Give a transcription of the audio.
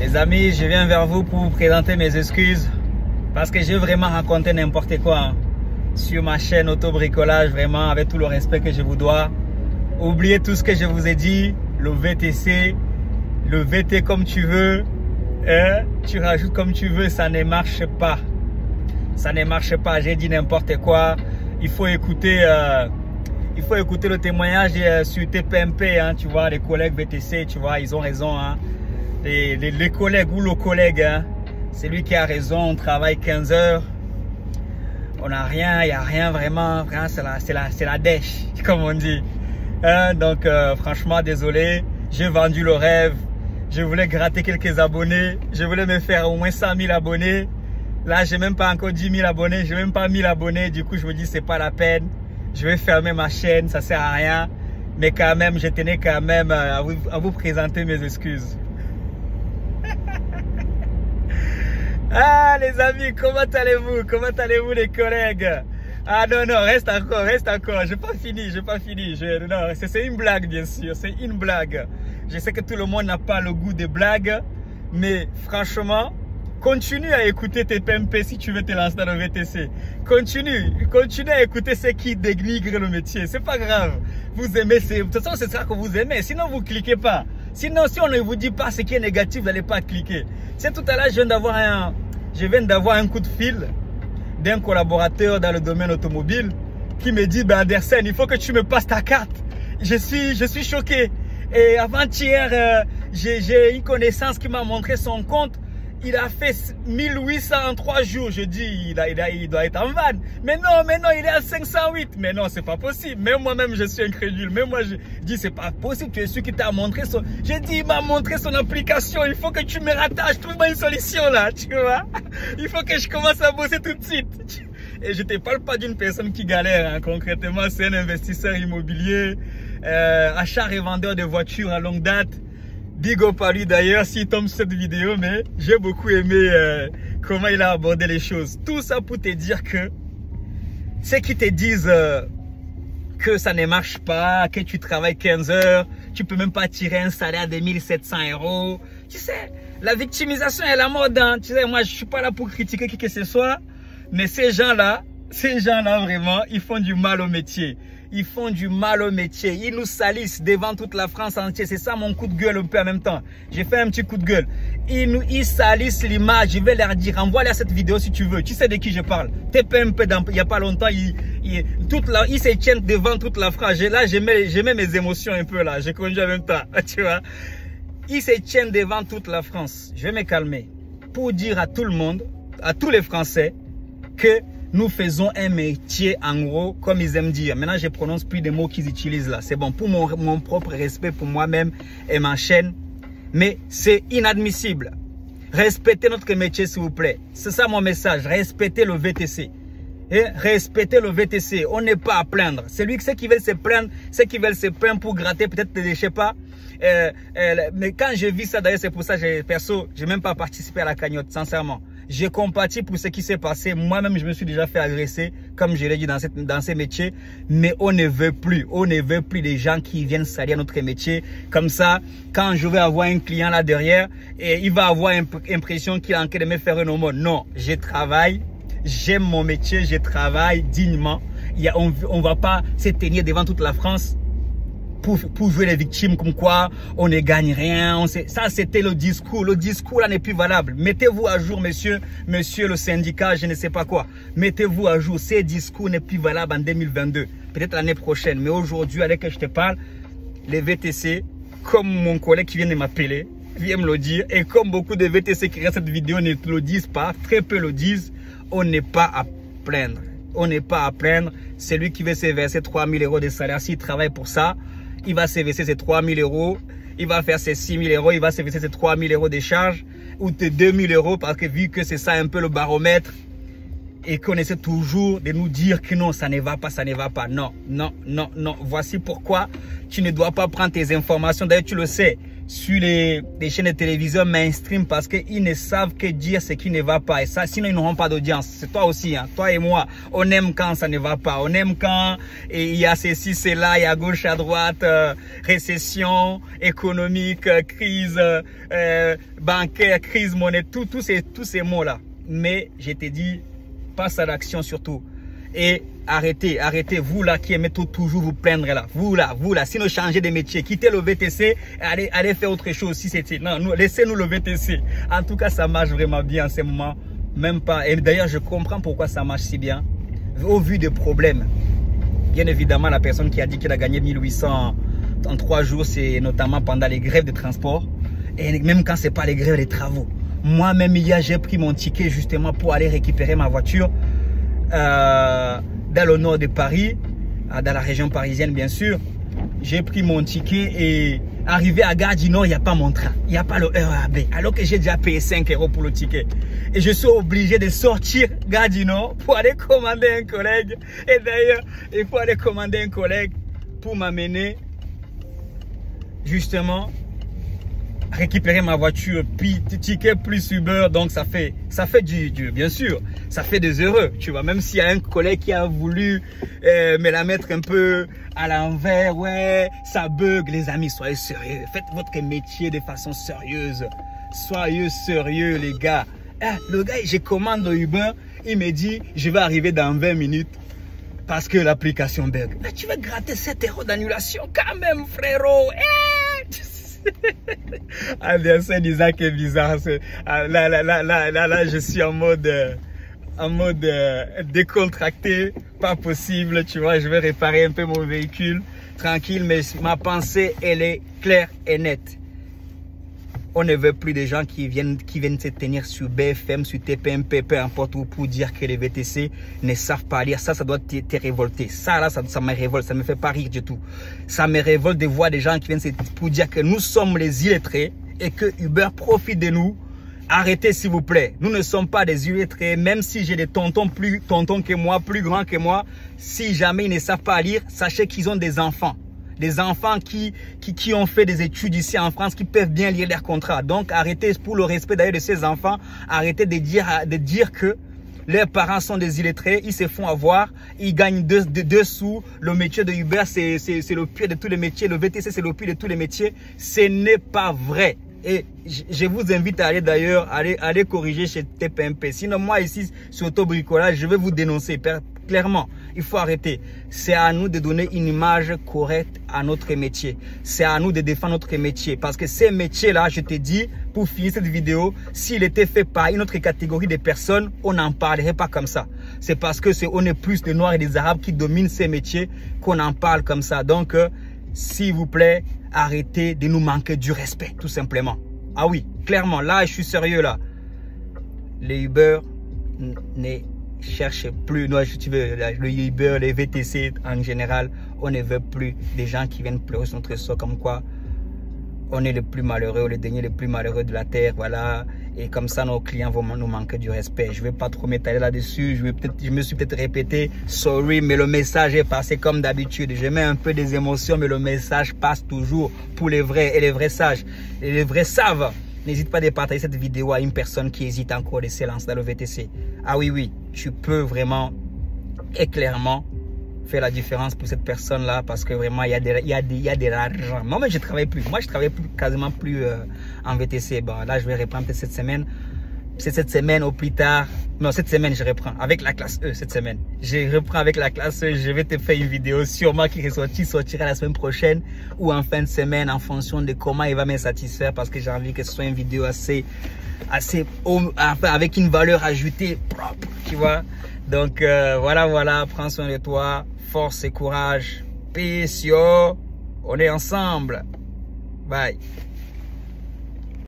Les amis, je viens vers vous pour vous présenter mes excuses parce que j'ai vraiment raconté n'importe quoi hein, sur ma chaîne Auto-Bricolage, vraiment avec tout le respect que je vous dois. Oubliez tout ce que je vous ai dit, le VTC, le VT comme tu veux, tu rajoutes comme tu veux, ça ne marche pas. Ça ne marche pas, j'ai dit n'importe quoi. Il faut écouter le témoignage sur TPMP, hein, tu vois, les collègues VTC, tu vois, ils ont raison. Hein. Les collègues ou le collègue, hein, c'est lui qui a raison, on travaille 15 heures. On n'a rien, il n'y a rien vraiment, c'est la dèche, comme on dit. Donc franchement, désolé, j'ai vendu le rêve. Je voulais gratter quelques abonnés, je voulais me faire au moins 100 000 abonnés. Là, j'ai même pas encore 10 000 abonnés, j'ai même pas 1000 abonnés. Du coup, je me dis, c'est pas la peine. Je vais fermer ma chaîne, ça sert à rien. Mais quand même, je tenais quand même à vous présenter mes excuses. Ah, les amis, comment allez-vous? Comment allez-vous, les collègues? Ah non, non, reste encore. J'ai pas fini. Non, c'est une blague, bien sûr, c'est une blague. Je sais que tout le monde n'a pas le goût des blagues, mais franchement, continue à écouter tes PMP si tu veux te lancer dans le VTC. Continue à écouter ceux qui dénigrent le métier. C'est pas grave. Vous aimez, de toute façon, c'est ça que vous aimez. Sinon, vous cliquez pas. Sinon, si on ne vous dit pas ce qui est négatif, vous n'allez pas cliquer. C'est tout à l'heure, je viens d'avoir un coup de fil d'un collaborateur dans le domaine automobile qui me dit, ben Anderson, il faut que tu me passes ta carte. Je suis choqué. Et avant-hier, j'ai une connaissance qui m'a montré son compte. Il a fait 1800 en 3 jours. Je dis, il doit être en vanne. Mais non, il est à 508. Mais non, c'est pas possible. Même moi-même, je suis incrédule. Même moi, je dis, c'est pas possible. Tu es sûr qu'il t'a montré son... J'ai dit, il m'a montré son application. Il faut que tu me rattaches. Trouve-moi une solution là, tu vois. Il faut que je commence à bosser tout de suite. Et je te parle pas d'une personne qui galère. Hein. Concrètement, c'est un investisseur immobilier, achat et vendeur de voitures à longue date. Big up à lui d'ailleurs s'il tombe sur cette vidéo, mais j'ai beaucoup aimé comment il a abordé les choses. Tout ça pour te dire que ceux qui te disent que ça ne marche pas, que tu travailles 15 heures, tu peux même pas tirer un salaire de 1700 €. Tu sais, la victimisation est la mode. Hein. Tu sais, moi je suis pas là pour critiquer qui que ce soit, mais ces gens-là vraiment, ils font du mal au métier. Ils font du mal au métier. Ils nous salissent devant toute la France entière. C'est ça mon coup de gueule un peu en même temps. J'ai fait un petit coup de gueule. Ils salissent l'image. Je vais leur dire, envoie-leur cette vidéo si tu veux. Tu sais de qui je parle. TPMP, il n'y a pas longtemps, ils se tiennent devant toute la France. Là, je mets mes émotions un peu là. J'ai conduit en même temps. Tu vois. Ils se tiennent devant toute la France. Je vais me calmer. Pour dire à tout le monde, à tous les Français, que nous faisons un métier en gros, comme ils aiment dire. Maintenant, je prononce plus des mots qu'ils utilisent là. C'est bon, pour mon propre respect, pour moi-même et ma chaîne. Mais c'est inadmissible. Respectez notre métier, s'il vous plaît. C'est ça mon message. Respectez le VTC. Et respectez le VTC. On n'est pas à plaindre. Ceux qui veulent se plaindre, pour gratter peut-être, je sais pas. Mais quand je vis ça, d'ailleurs, c'est pour ça que perso, j'ai même pas participé à la cagnotte, sincèrement. J'ai compati pour ce qui s'est passé. Moi-même, je me suis déjà fait agresser, comme je l'ai dit dans ces métiers. Mais on ne veut plus des gens qui viennent salir notre métier. Comme ça, quand je vais avoir un client là derrière, et il va avoir l'impression qu'il est en train de me faire un homo. Non, je travaille, j'aime mon métier, je travaille dignement. On va pas se tenir devant toute la France pour jouer les victimes comme quoi on ne gagne rien. Ça, c'était le discours. Le discours là n'est plus valable. Mettez-vous à jour, monsieur le syndicat, je ne sais pas quoi. Mettez-vous à jour. Ces discours n'est plus valable en 2022. Peut-être l'année prochaine. Mais aujourd'hui, avec que je te parle, les VTC, comme mon collègue qui vient de m'appeler, vient me le dire, et comme beaucoup de VTC qui regardent cette vidéo ne le disent pas, très peu le disent, on n'est pas à plaindre. On n'est pas à plaindre. Celui qui veut se verser 3 000 € de salaire, s'il travaille pour ça, il va se verser ses 3 000 €, il va faire ses 6 000 €, il va se verser ses 3 000 € de charges ou de 2 000 € parce que vu que c'est ça un peu le baromètre et qu'on essaie toujours de nous dire que non, ça ne va pas, ça ne va pas. Non. Voici pourquoi tu ne dois pas prendre tes informations. D'ailleurs, tu le sais. sur les chaînes de télévision mainstream parce qu'ils ne savent que dire ce qui ne va pas. Et ça, sinon, ils n'auront pas d'audience. C'est toi aussi, hein. Toi et moi, on aime quand ça ne va pas. On aime quand il y a ceci, cela, il y a à gauche, à droite, récession économique, crise bancaire, crise monétaire, tous ces mots-là. Mais je te dis, passe à l'action surtout. Et arrêtez, vous là qui aimez toujours vous plaindre là, vous là, sinon changez de métier, quittez le VTC, allez faire autre chose si c'était, non, laissez-nous le VTC. En tout cas, ça marche vraiment bien en ce moment, même pas, et d'ailleurs je comprends pourquoi ça marche si bien, au vu des problèmes. Bien évidemment, la personne qui a dit qu'elle a gagné 1800 en 3 jours, c'est notamment pendant les grèves de transport, et même quand c'est pas les grèves, les travaux. Moi-même hier, j'ai pris mon ticket justement pour aller récupérer ma voiture, dans le nord de Paris, dans la région parisienne bien sûr. J'ai pris mon ticket et arrivé à Gare du Nord, il n'y a pas mon train, il n'y a pas le RERB, alors que j'ai déjà payé 5 € pour le ticket. Et je suis obligé de sortir Gare du Nord pour aller commander un collègue. Et d'ailleurs, il faut aller commander un collègue pour m'amener justement récupérer ma voiture, puis ticket plus Uber, donc ça fait bien sûr, ça fait des heureux, tu vois, même s'il y a un collègue qui a voulu me la mettre un peu à l'envers, ouais, ça bug, les amis, soyez sérieux, faites votre métier de façon sérieuse, soyez sérieux les gars. Le gars, je commande au Uber, il me dit, je vais arriver dans 20 minutes, parce que l'application bug. Mais tu vas gratter 7 € d'annulation quand même, frérot. Ah bien sûr, Isaac est bizarre. Là, je suis en mode décontracté, pas possible, tu vois. Je vais réparer un peu mon véhicule, tranquille, mais ma pensée, elle est claire et nette. On ne veut plus des gens qui viennent se tenir sur BFM, sur TPMP, peu importe où, pour dire que les VTC ne savent pas lire. Ça doit te révolter. Ça me révolte. Ça ne me fait pas rire du tout. Ça me révolte de voir des gens qui viennent pour dire que nous sommes les illettrés et que Uber profite de nous. Arrêtez s'il vous plaît. Nous ne sommes pas des illettrés. Même si j'ai des tontons que moi, plus grands que moi, si jamais ils ne savent pas lire, sachez qu'ils ont des enfants. Des enfants qui ont fait des études ici en France, qui peuvent bien lire leurs contrats. Donc, arrêtez, pour le respect d'ailleurs de ces enfants, arrêtez de dire que leurs parents sont des illettrés, ils se font avoir, ils gagnent 2 sous. Le métier de Uber, c'est le pire de tous les métiers. Le VTC, c'est le pire de tous les métiers. Ce n'est pas vrai. Et je vous invite à aller d'ailleurs, aller corriger chez TPMP. Sinon, moi ici, sur Autobricolage, je vais vous dénoncer clairement. Il faut arrêter. C'est à nous de donner une image correcte à notre métier. C'est à nous de défendre notre métier. Parce que ces métiers-là, je te dis, pour finir cette vidéo, s'il était fait par une autre catégorie de personnes, on n'en parlerait pas comme ça. C'est parce que on est plus des Noirs et des Arabes qui dominent ces métiers qu'on en parle comme ça. Donc, s'il vous plaît, arrêtez de nous manquer du respect, tout simplement. Ah oui, clairement, là, je suis sérieux, là. Les Uber ne cherchent plus, non, si tu veux, le Uber, les VTC en général, on ne veut plus des gens qui viennent pleurer sur notre sort, comme quoi on est le plus malheureux, le dernier le plus malheureux de la terre, voilà. Et comme ça, nos clients vont nous manquer du respect. Je ne vais pas trop m'étaler là-dessus. Je me suis peut-être répété, sorry, mais le message est passé comme d'habitude. Je mets un peu des émotions, mais le message passe toujours pour les vrais. Et les vrais sages, et les vrais savent. N'hésite pas à partager cette vidéo à une personne qui hésite encore de se lancer dans le VTC. Ah oui, tu peux vraiment et clairement faire la différence pour cette personne-là, parce que vraiment, il y a de l'argent. Moi, je travaille plus. Moi, je travaille quasiment plus en VTC. Bon, là, je vais reprendre peut-être cette semaine. C'est cette semaine au plus tard. Non, cette semaine, je reprends avec la classe E cette semaine. Je reprends avec la classe E. Je vais te faire une vidéo sûrement qui sortira la semaine prochaine ou en fin de semaine en fonction de comment il va me satisfaire, parce que j'ai envie que ce soit une vidéo assez avec une valeur ajoutée propre, tu vois. Donc, voilà. Prends soin de toi. Force et courage. Peace, yo. On est ensemble. Bye.